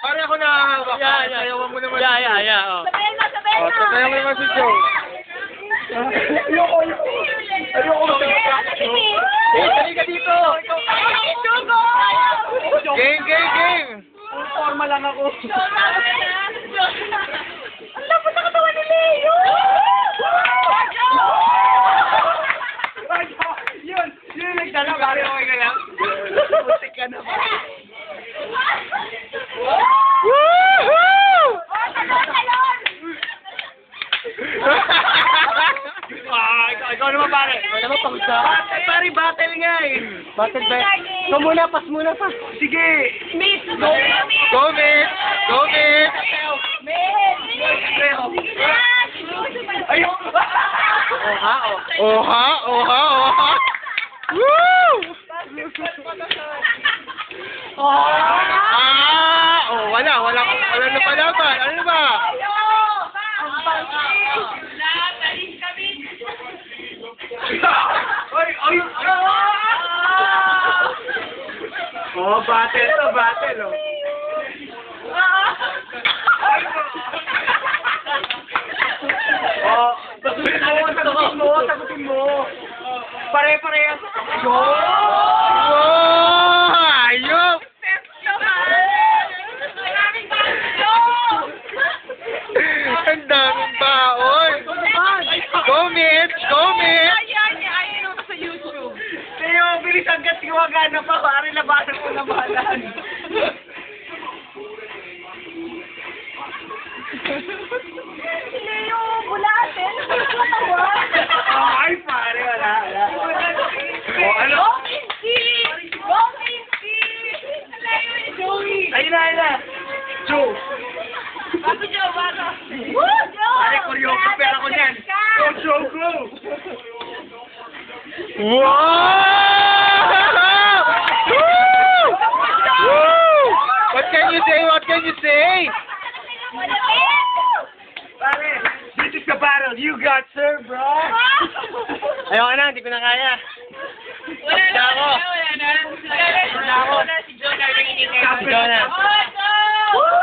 Pare ako nakahawak. Sayawan mo naman. Oh. Sabayan mo, sabayan mo. Sayawan mo naman si Joe. Ayoko. Halika dito. Game. Forma lang ako. Ang lapot na katawan ni Leo! Yun nagdala, pare, okay ka lang? Putik ka na ba? Woohoo! Ikaw naman, pare. Ikaw naman, pagod ka. Pare, battle nga eh. Battle ba? Ikaw muna, pas muna pa. Sige. Miss! Go, Mitch! Ayun. Oha! Woo! Wala na palaban. Ano ba? Battle, oh. Sagutin mo. Pare-parehas. Ayop! Ang daming baon. Go, Mitch! Leo, bilis agad gumagana pa. Pare, labanan mo na bahalan. Leo, bulatin. Ay, pare, wala. Ano? Ayun na. Joe. Papi Joe, bata. Woo, Joe! Pare, choreographer ako niyan. Go, Joe, go! Wow! Woo! What can you say? Pare, this is the battle you got, sir, bro. Ayoko na, hindi ko na kaya. Wala na. Si Joe na. Oh,